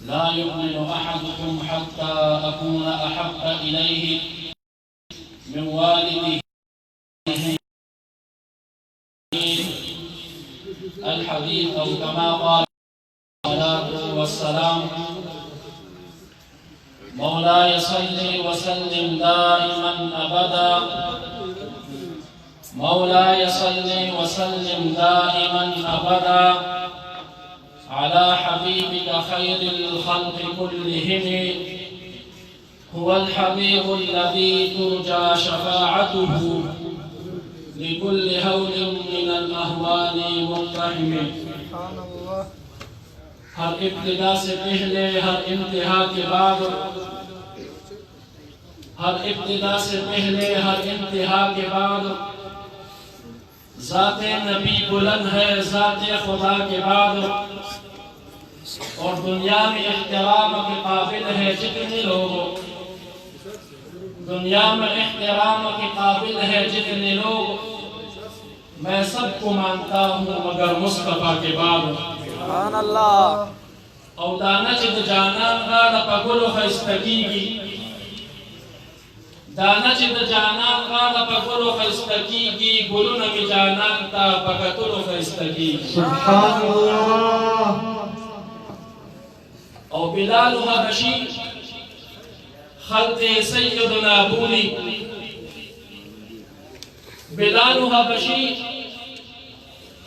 ला युमिनु अहदुकुम हत्ता अकूना अहब्बा इलैहि मिन वालिदिही अल हदीस औ कमा क़ाल सलातु वस्सलाम मौलाय सल्लि व सल्लिम दाइमन अबदा मौलाय सल्लि व सल्लिम दाइमन अबदा अला हबीबिका खैरिल खल्क़ि कुल्लिहिम हुवल हबीबुल लज़ी तुरजा शफ़ाअतुहु लिकुल्लि हौलिन मिनल अहवाली मुक़तहिम। हर इब्तिदा से पहले हर इंतहा के बाद, हर इब्तिदा से पहले हर इंतहा के बाद ज़ाते नबी बुलंद है ज़ाते खुदा के बाद, और दुनिया में इहतराम के काबिल है जितने लोग, दुनिया में इहतराम के काबिल है जितने लोग, मैं सबको मानता हूँ मगर मुस्तफा के बाद। सुभान अल्लाह। और दाना चित जाना गाना पगुल खस्तकीगी, दाना चित जाना गाना पगुल खस्तकीगी, गुलु नमी जाना ता पगतुल खस्तकीगी। सुभान अल्लाह। और बिलाल हबशी खल्क़े सय्यदना बूली, बिलाल हबशी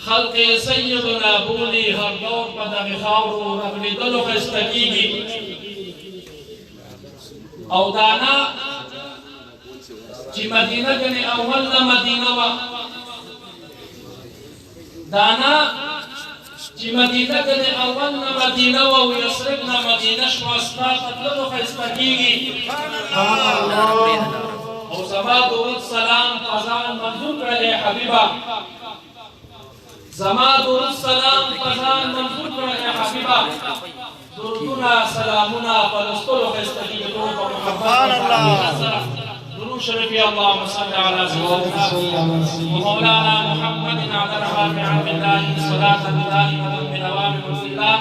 खल्क़े सय्यदना बूली, हर दौर पदर खावरू रगली दल खस्तकीगी। और दाना ची मदीना जने अव्वल मदीना वा, दाना ची मदीना जने अव्वल मदीना वा यस्रिब ना मदीना शवास्ता तदल खस्तकीगी। और समादु सलाम फजान मंजूर करे हबीबा, समादु सलाम फजान मंजूर करे हबीबा, दुरुना सलामुना फलस्तुल खस्तकीगी। तो सुभान अल्लाह। दुरूद शरीफ अल्लाहुम्मा सल्लि अला सय्यिदिना मौलाना मुहम्मदिन अला रसूलिल्लाह सल्लल्लाहु अलैहि वसल्लम।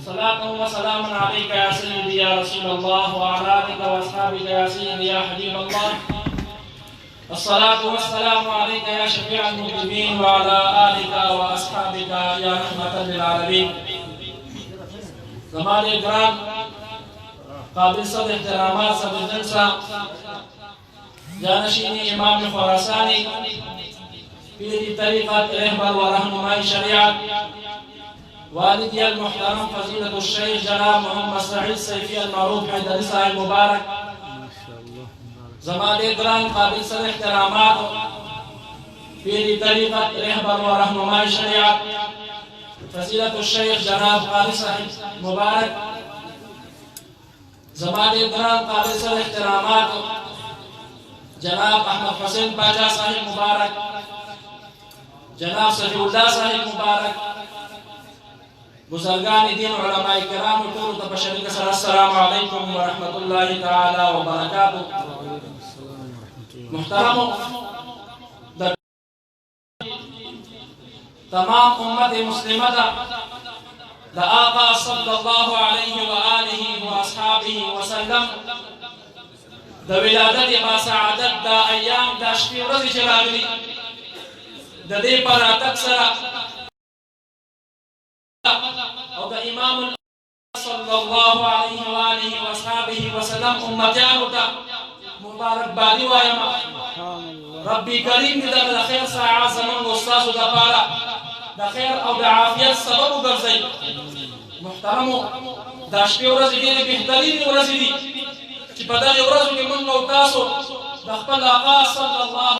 सलातु व सलामुन अलैका या सय्यिदी या रसूलल्लाह व अला आलिका व अस्हाबिका या सय्यिदी या हबीबल्लाह। अस्सलातु वस्सलामु अलैका या शफीअल मुज़निबीन व अला आलिका व अस्हाबिका या रहमतल लिल आलमीन। ज़माने ग्राम काबिल सद एहतरामात सब जलसा जानशीनी इमाम खुरासानी पीरी तरीक़त रहबर व रहनुमाई शरीअत वालिदी अल मुहतरम फजीलतुश शेख जनाब मोहम्मद सईद सैफी अल मारूफ हैदरी साहिब मुबारक, ज़माने ग्राम काबिल सद एहतरामात पीरी तरीक़त रहबर व रहनुमाई शरीअत फजीलतुश शेख जनाब क़ारी साहिब मुबारक, ज़माने ग्राम काबिल सद एहतरामात जनाब अहमद हुसैन बाजा साहिब मुबारक, जनाब सफीउल्लाह साहिब मुबारक, बुजुर्गान दीन उलमाए किराम टूर तबशरी के अस्सलामु अलैकुम व रहमतुल्लाहि तआला व बरकातहू। मुहतरमो, तमाम उम्मत मुस्लिमा द आका सल्लल्लाहु अलैहि व आलिहि व अस्हाबिहि व सल्लम द विलादत बा सआदत द अयाम द शफी रज़ चरागली द दे पर तकसरा और द इमाम सल्लल्लाहु अलैहि व आलिहि व अस्हाबिहि व सल्लम उम्मतान ता मुबारक बादी वायमा रब्बी करीम द खैर साआ zaman उस्ताद द पारा द खैर और द आफियत सबब गर्जई। मुहतरमो, द शफी रज़ दी बेहतरीन रज़ दी कि पदा रज़ के मन और तासो द खपल आका सल्लल्लाहु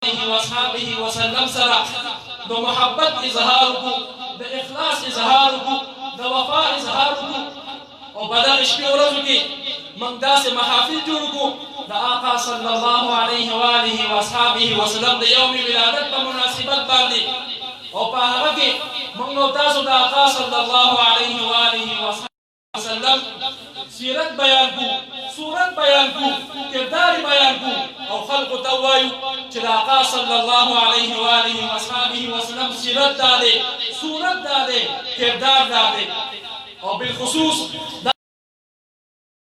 अलैहि व अस्हाबिहि व सल्लम सरा द मोहब्बत इजहार को, द इखलास इजहार को, द वफा इजहार को, और बदा इश्क़ और रज़ के मंगदा से महफिल जुड़ को द आका सल्लल्लाहु अलैहि व आलिहि व अस्हाबिहि व सल्लम द यौम विलादत पर मुनासिबत बांधी और पाहा के मंगो तासो द आका सल्लल्लाहु अलैहि व आलिहि व सल्लम सीरत बयान को, सूरत बयान को, किरदार बयान को और खल्क़ तवायु चिराका सल्लल्लाहु अलैहि व आलिहि वसल्लम सीरत डाले, सूरत डाले, किरदार डाले और بالخصوص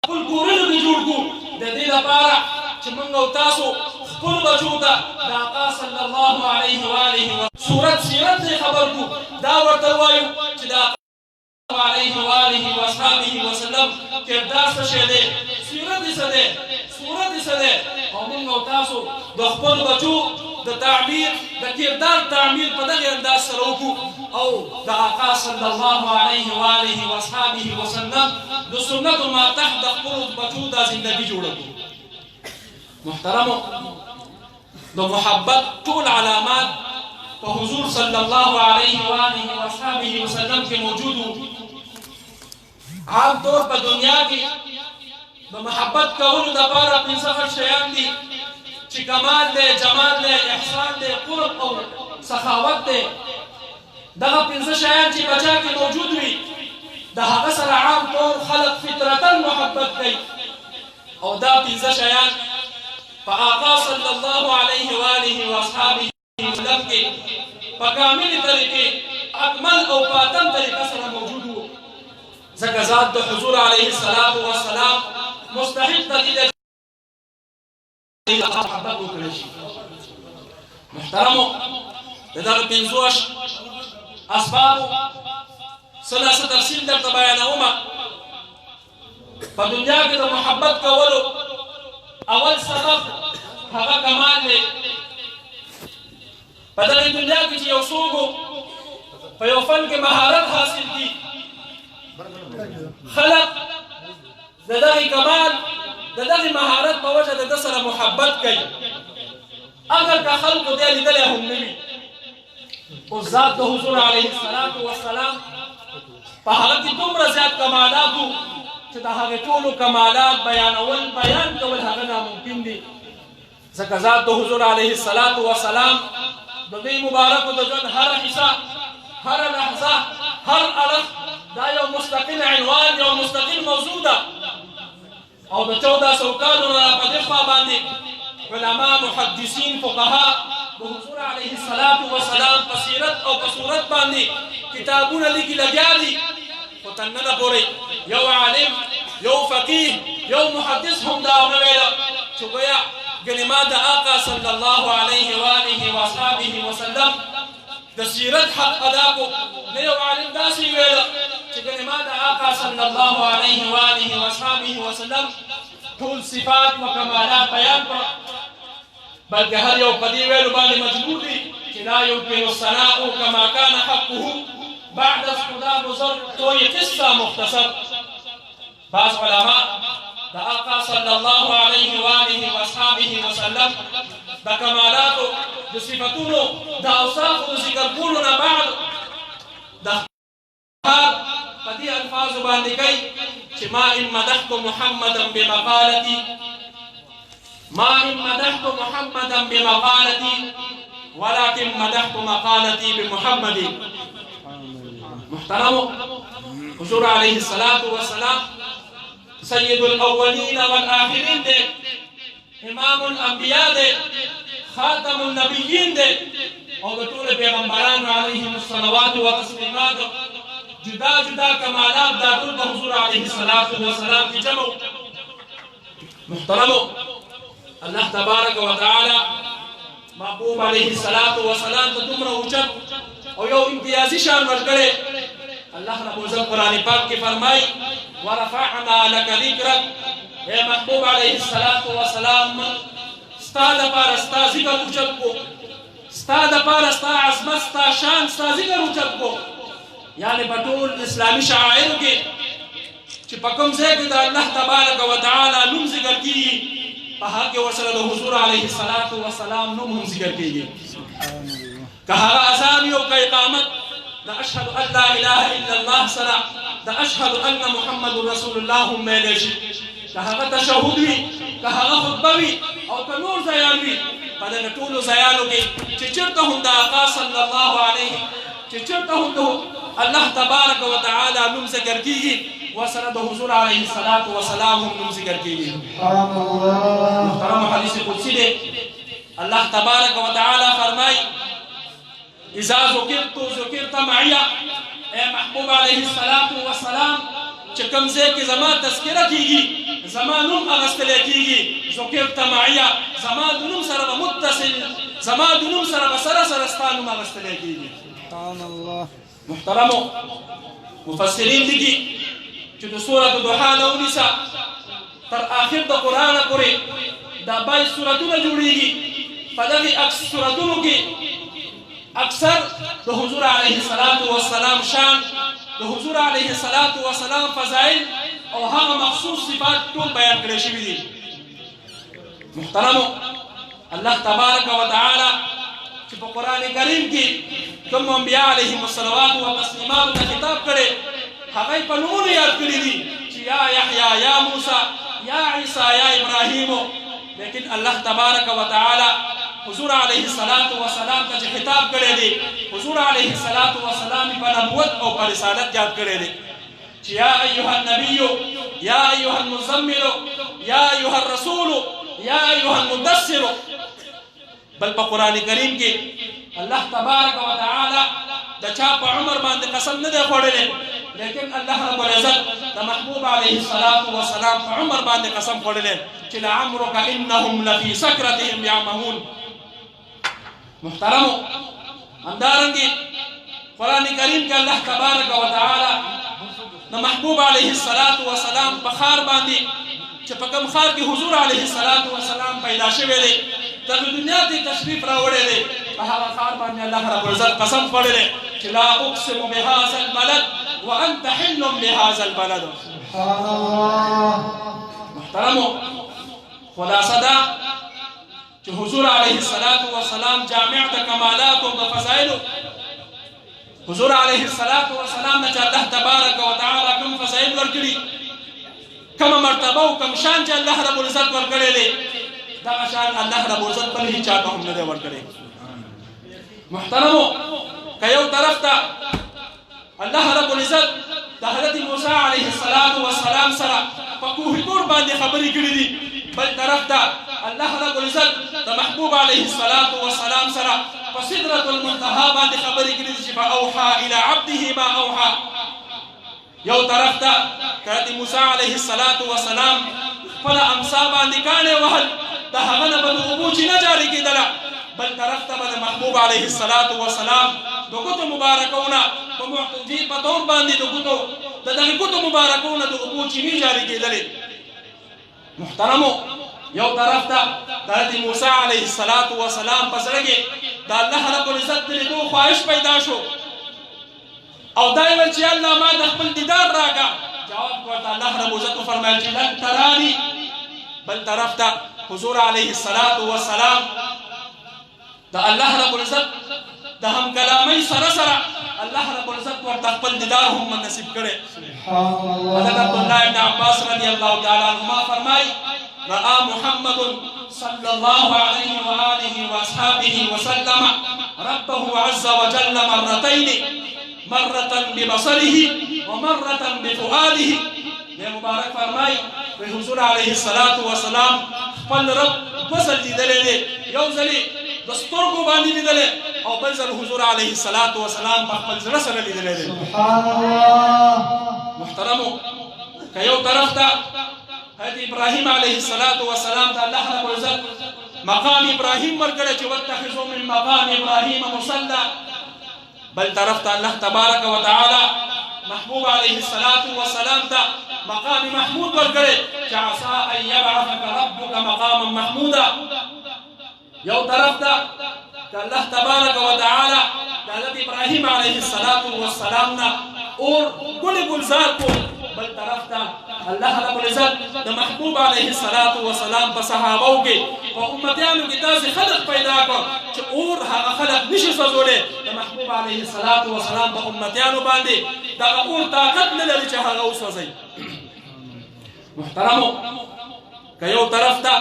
خپل کورونه دې جوړ کړو د دې لپاره چې موږ او تاسو خپل بچو ته د آقا صلی الله علیه و آله صورت سیرت دې خبر کو دا ورته وایو چې د آقا علیه و آله و اصحابه وسلم کردار څه شی دی سیرت یې څه دی صورت یې څه دی او موږ او تاسو د خپل بچو د تعمیر د کردار تعمیر په دغه انداز سره وکړو او د آقا صلی الله علیه و آله و اصحابه وسلم د سنت ما تحت د خپل بچو د ژوندۍ جوړه کړو محترمو د محبت ټول علامات په حضور صلی الله علیه و آله و اصحابه وسلم کې موجود وو عام طور په دنیا کې د محبت کولو لپاره پنځه شیان دي چې کمال دی جمال دی احسان دی قرب او سخاوت دی دغه پنځه شیان چې بچا کې موجود وي د هغه سره عام طور خلق فطرتا محبت کوي او دا پنځه شیان په آقا صلی الله علیه و آله و اصحابه وسلم کې په کامل طریقې اکمل او پاتم طریقه سره موجود وو ځکه ذات د حضور علیه السلام مستحق دی محبت وکړي محترمو دغه پنځوش اسباب ثلاثه تفصیل درته بیانوم په دنیا کې د محبت کولو اول سبب هغه کمال دی په دغه دنیا کې چې یو څوک په یو فن کې مهارت حاصل دي خلق دغه کمال دغه مهارت په وجه د سره محبت کوي اگر که خلق دې لیدل هم نوي او ذات د حضور علیه السلام په هغه کې دومره زیات کمالات وو چې د هغه ټولو کمالات بیان کول هغه ناممکن دي ځکه ذات د حضور علیه السلام د دې مبارک د ژوند هر حصہ هر لحظه هر اړخ دا یو مستقل عنوان یو مستقل موضوع ده او د 1400 کالو نه په دې خوا باندې علما محدثین فقها د حضور علیه السلام په سیرت او په صورت باندې کتابونه لیکي لګیا دي خو تر ننه پورې یو عالم یو فقيه یو محدث هم دا ونه ویل چې ګویا ګنې ما د آقا صلی الله علیه و آله و اصحابه وسلم د سیرت حق ادا کو نه یو عالم داسې ویل چې ګنې ما د آقا صلی الله علیه و آله و اصحابه وسلم ټول صفات و کمالات بیان کړ بلکې هر یو په دې ویلو باندې مجبور دي چې لا يمكن الثناء كما كان حقه بعد اصطدام زر توي قصه مختصر بعض علماء د آقا صلی الله علیه و آله و اصحابه وسلم د کمالات د صفاتونو د اوصاف د ذکر کولو نه بعد د په دې الفاظ باندې کوي چې ما ان مدحت محمدا بمقالتي ولكن مدحت مقالتي بمحمد محترم حضور عليه الصلاة والسلام سيد الأولين والآخرين دے امام الأنبياء دے خاتم النبيين دے اور بطول پیغمبران علیہم الصلوات والتسلیمات جدا جدا کمالات داخل حضور علیہ الصلاة والسلام کی جمع محترم الله تبارک و تعالی محبوب علیه الصلاة والسلام ته دومره اوچت او یو امتیازي شان ورکړي الله رب العزت قرآن پاک کې فرمایي ورفعنا لك ذکرک اے محبوب علیه الصلاة والسلام ستا دپاره ستا ذکر اوچت کو ستا دپاره ستا عظمت ستا شان ستا ذکر اوچت کو یعنی په ټول اسلامي شعائرو کې چې په کوم ځای کې د الله تبارک و تعالی نوم ذکر کیږي په هغه کې ورسره د حضور علیه الصلاة والسلام نوم هم ذکر کیږي که هغه اذان وي او که اقامت د اشهد ان لا اله الا الله سره د اشهد ان محمد رسول الله هم ویلی شي که هغه تشهد وي که هغه خطبه وي او که نور ځایان وي په دغه ټولو ځایانو کې چې چېرته هم د آقا صلی الله علیه چې چېرته هم د الله تبارک و تعالی نوم ذکر کیږي وسره د حضور علیه الصلاة والسلام هم نوم ذکر کیږي محترم حدیث قدسی دی الله تبارک و تعالی فرمای اذا ذکرت ذکرت معي اے محبوب علیه الصلاة والسلام چې کوم ځای کې زما تذکره کیږي زما نوم اغستلی کیږي ذکرت معیه زما د نوم سره به متصل زما د نوم سره به سره ستا نوم اغستلی کیږي. سبحان الله. محترمو مفسرین لیکي چې د سورة ضحا نه ونیسه تر آخر د قرآن پورې دا 22 سورتونه جوړیږي. په دغې سورتونو کې اکثر د حضور علیه الصلاة والسلام شان د حضور علیه الصلاة والسلام فضائل او هغه مخصوص صفات ټول بیان کړی شوي دي. محترمو الله تبارک وتعالی چې په قرآن کریم کې کوم انبیاء علیهم الصلوات والتسلیمات ته خطاب کړی هغه په نومونو یاد کړي دي چې یا یحیی یا موسی یا عیسی یا ابراهیم. لیکن الله تبارک وتعالی حضور علیه الصلاة والسلام ته چې خطاب کړی دی حضور علیه الصلاة والسلام په نبوت او په رسالت یاد کړی دی چې یا ایها النبی یا ایها المزمل یا ایها الرسول یا ایها المدثر. بل په قرآن کریم کې الله تبارک وتعالی د چا په عمر باندې قسم نه دی خوړلی لیکن الله رب العزت د محبوب علیه الصلاة والسلام په عمر باندې قسم خوړلی چې لعمرک انهم لفی سکرتهم یعمهون. محترمو همدارنګې قرآن کریم کې الله تبارک وتعالی د محبوب علیه الصلاة والسلام په ښار باندې چې په کوم ښار کې حضور علیه الصلاة والسلام پیدا شوی دی دغه دنیا ته تشریف راوړی دی په هغه ښار باندې الله رب العزت قسم خوړلی چې لا اقسم بهذا البلد وانت حل بهذا البلد. سبحان الله. محترمو خلاصه دا چې حضور علیه الصلاة والسلام جامع د کمالات او د فضایلو حضور علیه الصلاة والسلام نه چې الله تبارک وتعالی کوم فضایل ورکړي کومه مرتبه او کوم شان چې الله رب العزت ورکړی دی دغه شان الله رب العزت بل هیچ چاته هم نه دی ورکړی. محترمو که یو طرف ته الله رب العزت د حضرت موسی علیه الصلاة والسلام سره په کوه طور باندې خبرې کړې دي بل طرف ته الله رب العزت د محبوب علیه الصلاة والسلام سره په سدرة المنتهى باندې خبرې کړې دي چې فاوحى الى عبده ما اوحى. یو طرف ته حضرت موسی علیه الصلاة والسلام خپله امسا باندې کاڼې وهل د هغه نه به د اوبو چینه جاري کېدله بل طرف ته به د محبوب علیه الصلاة والسلام د ګوتو مبارکونه په معتدي په طور باندې د دغې ګوتو مبارکونه د اوبو چینې جاري کېدلې. محترمو یو طرف ته د حضرت موسی علیه الصلاة والسلام په زړه کې د الله رب العزت د لیدو خواهش پیدا شو او دا یې ویل چې الله ما د خپل دیدار راکړه. جواب ورته الله رب العزت وفرمایل چې لن تراني. بل طرف ته حضور علیه الصلاة والسلام د الله رب العزت د هم کلامۍ سره سره الله رب العزت ورته خپل دیدار هم نصیب کړی. حضرت عبدالله ابن عباس رضی الله تعالی عنهما فرمایي رأى محمد صلى الله عليه وآله وأصحابه وسلم ربه عز وجل مرتين مرة ببصره ومرة بفؤاده. يا مبارک فرمایي حضور علیه الصلاة والسلام خپل رب وصل لیدلی دی یو ځلې د سترګو باندې لیدلی او بل ځل حضور علیه الصلاة والسلام په خپل زړه سره لیدلی دی. سبحان الله. محترمو که یو طرف ته حضرت ابراهیم علیه الصلاة والسلام ته الله رب العزت مقام ابراهیم ورکړی چې واتخذوا من مقام ابراهیم مصلی. بل طرف ته الله تبارک وتعالی محبوب علیه الصلاة والسلام ته مقام محمود ورکړی چې عسى ان يبعثك ربك مقاما محمودا. یو طرف ته الله تبارک وتعالی د حضرت ابراهیم علیه الصلاة والسلام نه اور ګل ګلزار کو بل طرف ته الله رب العزت د محبوب علیه الصلاة والسلام په صحابو کې په امتیانو کې داسې خلق پیدا کړ چې اور هغه خلق نشي سوځولی د محبوب علیه الصلاة والسلام په امتیانو باندې دغه اور طاقت نه لري چې هغه وسوځوي. محترمو که یو طرف ته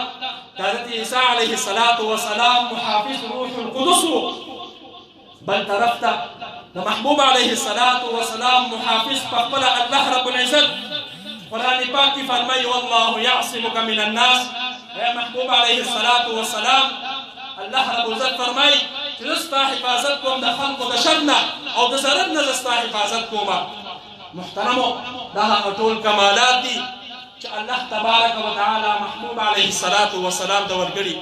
حضرت عیسی علیه الصلاة والسلام محافظ روح القدس بل طرف ته د محبوب علیه الصلاة والسلام محافظ په خپله الله رب العزت قرآن پاک کی فرمائی والله یعصمک من الناس. اے محبوب علیه الصلاة والسلام الله رب العزت فرمائی چې زه ستا حفاظت کوم د خلقو د شر نه او د ضرر نه زه ستا حفاظت کوم. محترمو دا هغه ټول کمالات دي چې الله تبارک وتعالى محبوب علیه الصلاة والسلام ته ورکړي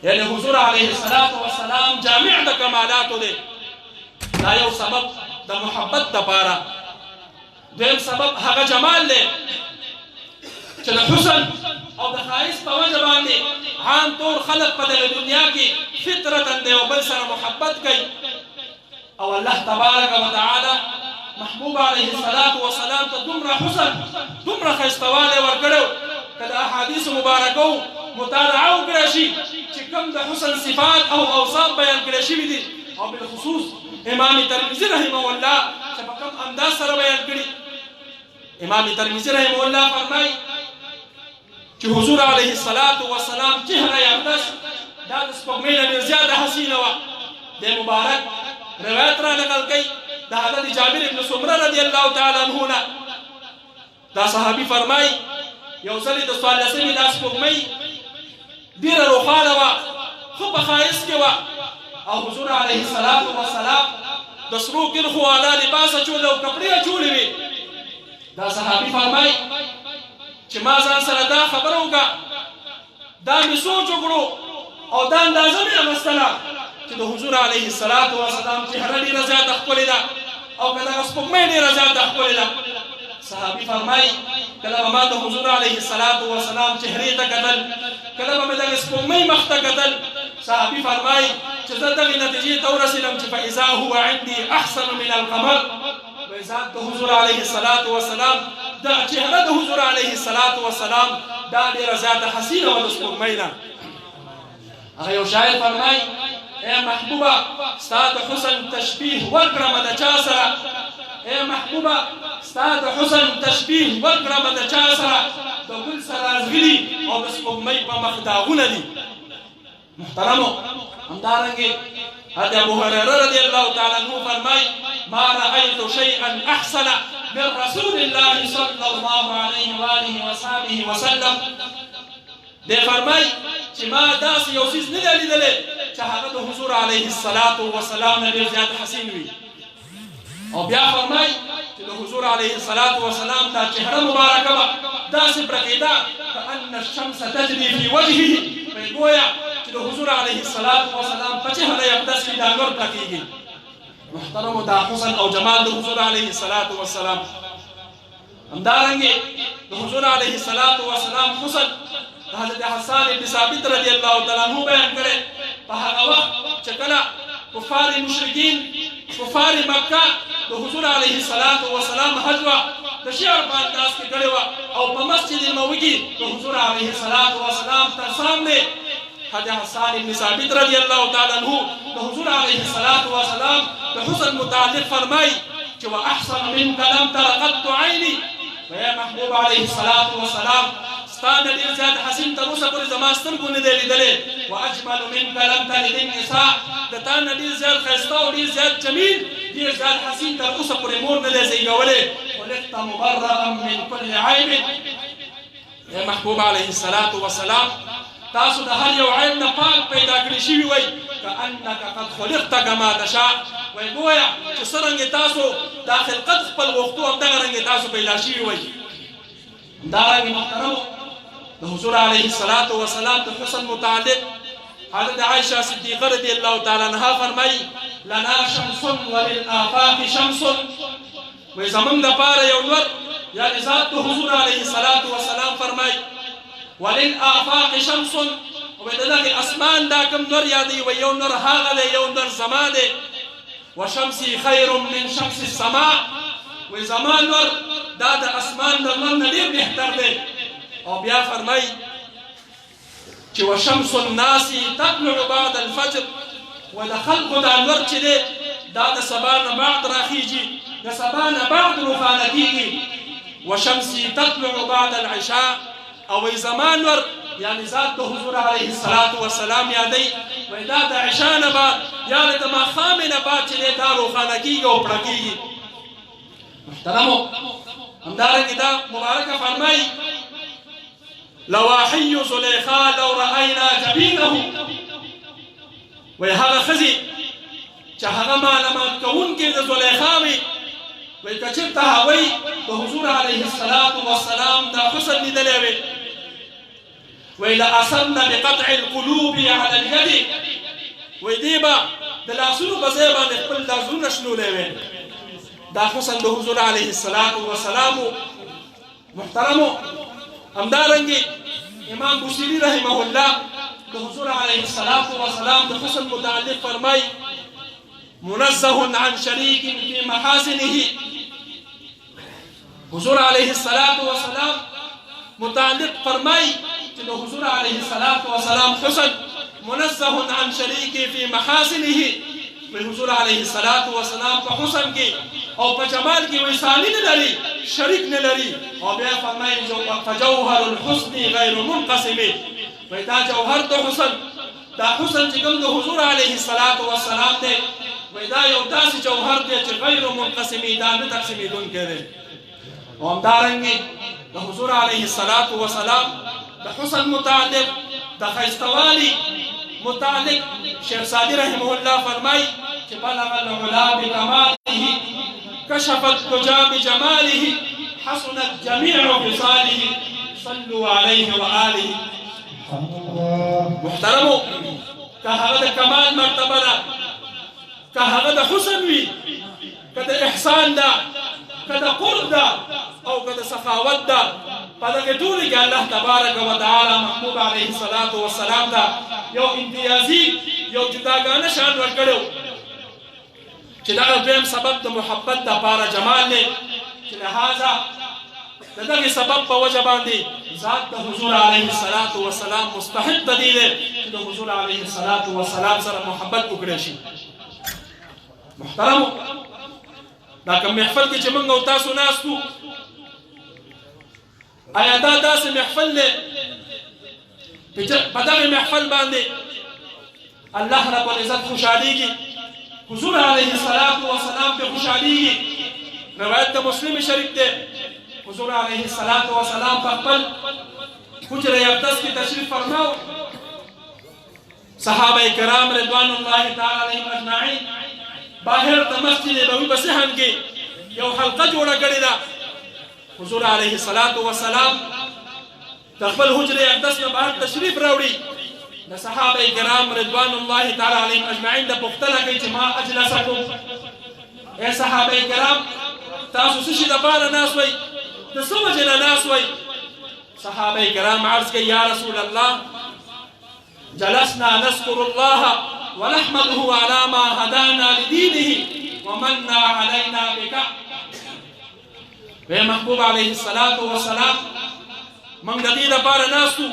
یعنی حضور علیه الصلاة والسلام جامع د کمالاتو دی دا یو سبب د محبت دپاره دویم سبب هغه جمال دی چې د حسن او د ښایست په وجه باندې عام طور خلق په دغه دنیا کې فطرتا د یو بل سره محبت کوي او الله تبارک وتعالى محبوب علیه الصلاة والسلام ته دومره حسن دومره ښایستوالی ورکړی که د احادیثو مبارکو مطالعه وکړی شي چې کوم د حسن صفات او اوصاف بیان کړی شوي دي او بالخصوص امام ترمذي رحمه الله چې په کوم انداز سره بیان کړي امام ترمذي رحمه الله فرمایي چې حضور علیه الصلاة والسلام چهره اقدس دا د سپوږمۍ نه ډېر زیاته حسینه وه د مبارک روایت را نقل کوي د حضرت جابر ابن سمره رضی الله تعالی عنه نه دا صحابي فرمایي یو ځلې د څوارلسمې دا سپوږمۍ ډېره روښانه وه ښه په ښایست کې وه او حضور علیه الصلاة والسلام د سرو کرښو والا لباس اچولی او کپړې اچولې وې دا صحابي فرمایي چې ما ځان سره دا خبره وکړه دا مې سوچ وکړو او دا اندازه مې اخیستله چې د حضور علیه الصلاة والسلام چهره ډېره زیاته ښکلې ده او که دغه سپوږمۍ ډېره زیاته ښکلې ده صحابي فرمایي کله به ما د حضور علیه الصلاة والسلام چهرې ته کتل کله به مې دغه سپوږمۍ مخ ته کتل صحابي فرمایي چې زه دغې نتیجې ته ورسېدم چې فاذا هو عندي احسن من القمر وذات د حضور علیه الصلاة والسلام دا چهره د حضور علیه الصلاة والسلام دا ډېره زیاته حسینه وه د سپوږمۍ نه هغه یو شاعر فرمایي اے محبوبه ستا د حسن تشبیه ورکړمه د چا سره اے محبوبه ستا د حسن تشبیه ورکړمه د چا سره د ګل سره ازغلي او د سپوږمۍ په مخ داغونه دي محترمو همدارنګې حضرت ابو هريره رضی الله تعالی عنه فرمایي ما رأيت شيئا احسن من رسول الله صلى الله عليه وآله وصحبه وسلم دی فرمایي چې ما داسې یو څیز نه دی لیدلی چې هغه د حضور علیه الصلاة والسلام نه ډېر زیات حسین وي او بیا فرمایي چې د حضور علیه الصلاة والسلام دا چهره مبارکه وه داسې برقېده کأن الشمس تجري في وجهه وایي ګویا چې د حضور علیه الصلاة والسلام په چهره اقدس کې دا نور پرتېږي محترمو دا حسن او جمال د حضور علیه الصلاة والسلام همدارنګې د حضور علیه الصلاة والسلام حسن حضرت حسان بن ثابت رضی الله تعالی عنہ بیان کړي په هغه وخت چې کله کفار مشرکین کفار مکه د حضور علیه الصلاة والسلام حج د شعر په انداز کې کړی وه او په مسجد النبوي کې د حضور علیه الصلاة والسلام تر سامنے حضرت حسان بن ثابت رضی الله تعالی عنہ د حضور علیه الصلاة والسلام د حسن متعلق فرمایي چې واحسن منك لم تر قط عیني ویا محبوب علیه الصلاة والسلام ستا نه ډېر زیات حسین تر اوسه پورې زما سترګو نه دی لیدلی واجمل منك لم تلد النساء د تا نه ډېر زیات ښایسته او ډېر زیات جمیل ډېر زیات حسین تر اوسه پورې مور نه دی زیږولی خلقت مبرأ من كل عیب ای محبوب علیه الصلاة والسلام تاسو د هر یو عیب نه پاک پیدا کړي شوي وئ کأنک قد خلقت کما تشاء وایي ګویا چې څرنګې تاسو دا خلقت خپل غوښتو همدغه رنګې تاسو پیدا شوي وئ همدارنګې محترمو د حضور علیه الصلاة والسلام د حسن متعلق حضرت عائشہ صدیقہ رضی اللہ تعالی عنہ فرمائی لنا شمس وللآفاق شمس وی زمن د پاره یو نور یعنی ذات حضور علیه الصلاة والسلام فرمائی وللآفاق شمس وی دغه اسمان دا کوم نور یادی وی یو نور هغه دی یو نور زما دی وشمسی خیر من شمس السماء وی زما نور دا د اسمان د نور نه ډېر بهتر دی او بیا فرمای چې وشمس الناس تطلع بعد الفجر ولا خلق د انور چې دی دا د سبا نه بعد راخیږي د سبا نه بعد روښانه کېږي وشمسي تطلع بعد العشاء او زمان ور یعنی ذات حضور علیه الصلاة والسلام یادی وی دا د عشاء نه بعد یعنی د ماښام نه بعد چې دی دا روښانه کېږي او پړه کېږي محترمو همدارنګې دا مبارکه فرمایي لواحي زليخا لو رأينا جبينه وی هغه ښځې چې هغه معلومات کوونکې د زلیخا وي وای کچرته هغوی د حضور علیه السلام دا حسن لیدلی وی وای لأثرن بقطع القلوب على اليد وای دی به د لاسونو په ځای باندې خپل دا زړونه شلولی وی دا حسن د حضور علیه السلام محترمو همدارنګې امام بوصیري رحمه الله د حضور علیه السلام د حسن متعلق فرمای منزه عن شریک فی محاسنه حضور علیه السلام متعلق فرمای چې د حضور علیه السلام حسن منزه عن شریک فی محاسنه حضور علیه السلام په حسن کې او په جمال کې وایي ثانی نه لري شریک نه لري او بیا فرمایي فجوهر الحسن غیر منقسم وایي دا جوهر د حسن دا حسن چې کوم د حضور علیه السلام دی وایي دا یو داسې جوهر دی چې غیر منقسم دا نه تقسیمېدونکی دی او همدارنګې د حضور علیه السلام د حسن متعلق د ښایستوالي متعلق شیخ سعدي رحمه الله فرمای چې بلغ العلا بکماله کشف الدجى بجماله حسنت جميع خصاله صلوا عليه وآله محترمو که هغه د کمال مرتبه ده که هغه د حسن وي که د احسان ده که د قرب ده او که د سخاوت ده په دغې ټولې کې الله تبارک وتعالی محبوب علیه السلام ته یو امتیازي یو جداګانه شان ورکړی چې دغه دویم سبب د محبت دپاره جمال دی چې لهذا د دغې سبب په وجه باندې ذات د حضور علیه السلام مستحق د دې دی چې د حضور علیه السلام سره محبت وکړی شي محترمو دا کوم محفل کې چې موږ او تاسو ناستو آیا دا داسې محفل دی په دغې محفل باندې الله رب العزت خوشحالیږي حضور علیه السلام پې خوشحالیږي روایت د مسلم شریف دی حضور علیه السلام په خپل حجره اقدس کې تشریف فرماو صحابه کرام رضوان الله تعالی علیهم اجمعین باهر د مسجد نبوي په صحن کې یو حلقه جوړه کړې ده حضور علیه السلام د خپل حجره اقدس نه بهر تشریف راوړي د صحابه کرام رضوان الله تعالی علیهم اجمعین د پوښتنه کوي چې ما اجلسکم اے صحابه کرام تاسو څه شي دپاره ناست وئ د څه وجې نه ناست وئ صحابه کرام عرض کوي یا رسول الله جلسنا نذكر الله ونحمده على ما هدانا لدينه ومننا علينا بك وی محبوب علیه السلام من د دې لپاره ناستو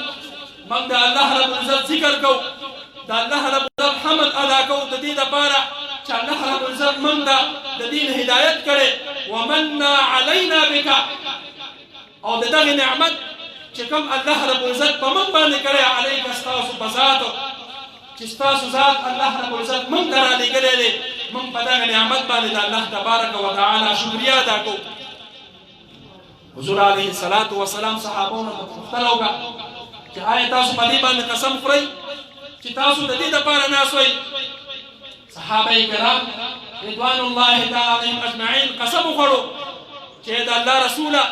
من د الله رب العزت ذکر کو د الله رب العزت حمد ادا کو د دې لپاره چې الله رب العزت من د دین هدایت کړي ومننا علينا بك او د دغه نعمت چې کوم الله رب العزت په من باندې کړي علیک استاسو بذات چې استاسو ذات الله رب العزت من ته را لېږلی دی من په دغه نعمت باندې د الله تبارک وتعالی شکریا ادا کوو حضور علیه السلام صحابانو ته پوښتنه وکړه چې آیا تاسو په دې باندې قسم خورئ چې تاسو د دې دپاره ناست وئ صحابه کرام رضوان الله تعالی علیهم اجمعین قسم وخوړو چې د الله رسوله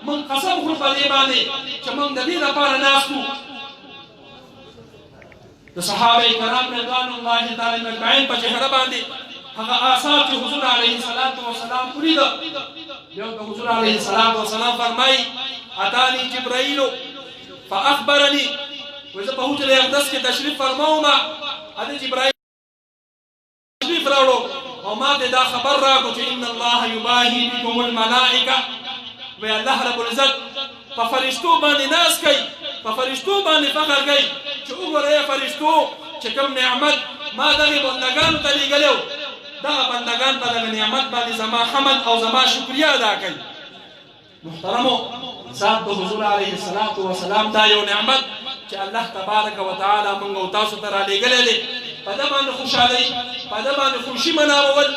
من قسم خورو په دې باندې چې من د دې دپاره ناست وو د صحابه کرام رضوان الله تعالی علیهم اجمعین په چهره باندې هغه آثار چې حضور علیه السلام ولیده یو د حضور علیه السلام فرمایي اتانی جبرائیل فاخبرني وزه په حجره اقدس کې تشریف فرماوم ا جبرائیل تشریف راوړو او ما ته دا خبر راکړو چې ان الله یباهی بكم الملائکه و الله رب العزت په فرشتو باندې ناز کوي په فرشتو باندې فخر کوي چې وګورئ فرشتو چې کوم نعمت ما دغه بندگانو ته لېږلی دغه بندگان په دغه نعمت باندې زما حمد او زما شکریا ادا کوي محترمو ذات د حضور علیه السلام دا یو نعمت چې الله تبارک وتعالی موږ او تاسو ته رالیږلی دی په ده باندې خوشحالۍ په ده باندې خوشي مناوول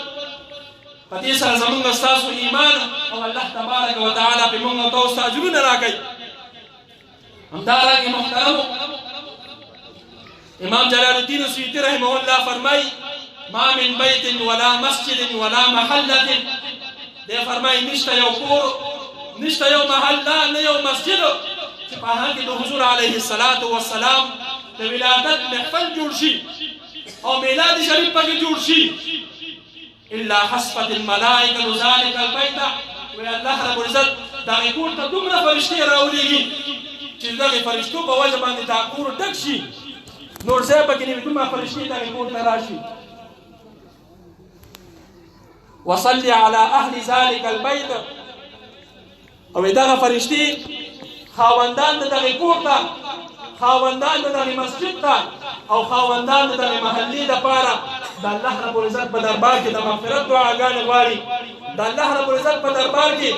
په دې سره زموږ ستاسو ایمان او الله تبارک وتعالی پې موږ او تاسو ته اجرونه راکوي همدارنګې محترمو امام جلال الدین سیوطي رحمه الله فرمایي ما من بیت ولا مسجد ولا محلة دی فرمایي نشته یو کور نشته یو محله نه یو مسجد چې په هغه کې د حضور علیه الصلاة والسلام د ولادت محفل جوړ شي او میلاد شریف پکې جوړ شي الا حسبت الملائکه ذلک البیت وی الله رب العزت دغه کور ته دومره فرشتې راولېږي چې دغه فرشتو په وجه باندې دا کور ډک شي نور ځای پکې نه وي دومره فرشتې دغه کور ته راشي وصلي على اهل ذلك البيت او دغه فرشتي خاوندان دغه کور ته خاوندان دغه مسجد ته او خاوندان دغه محلي د پاره د الله رب العزت په دربار کې د مغفرت دعاګانې غواړي د الله رب العزت په دربار کې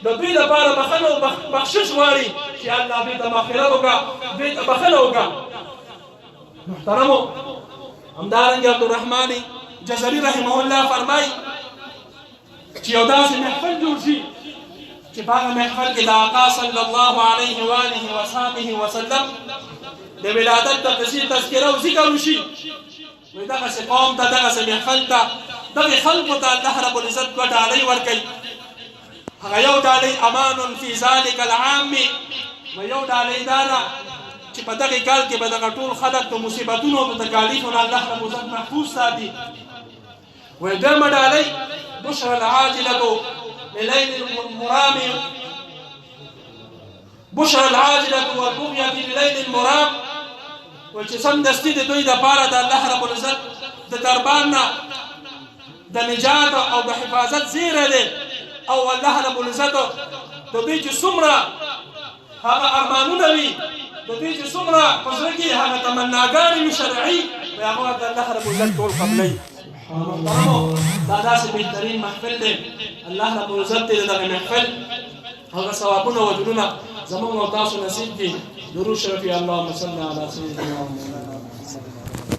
د دوی لپاره بخښنه او بخشش غواړي چې الله دوی ته مغفرت وکړه دوی ته بخښنه وکړه محترمو همدارنګه عبدالرحمن جزري رحمه الله فرمایي چې یو داسې محفل جوړ شي چې په هغه محفل کې د آقا صلی الله علیه و آله وصحبه وسلم د ولادت د تذکره او ذکر وشي وي دغسې قوم ته دغسې محفل ته دغې خلکو ته الله رب العزت دوه ډالۍ ورکوي هغه یو ډالۍ امان فی ذلک العام و یو ډالۍ دا ده چې په دغې کال کې به دغه ټول خلک د مصیبتونو او د تکالیفو نه الله رب العزت محفوظ ساتي وایي دویمه ډالۍ بشرى العاجلة لليل المرام بشرى العاجلة والبغية لليل المرام وچه سمدستی د دوی د پاره د الله رب العزت د دربار نه د نجات او د حفاظت زیره دی او الله رب العزت د دوی چې څومره هغه ارمانونه وي د دوی چې څومره په زړه کې هغه تمناګانې وي شرعي وي هغه د الله رب العزت ټول قبلوي محترمو دا داسې بهترین محفل دی الله رب العزت دی دغه محفل هغه ثوابونه او اجرونه زموږ او تاسو نصیب کړي درود شریف اللهم صل علی سیدنا محمد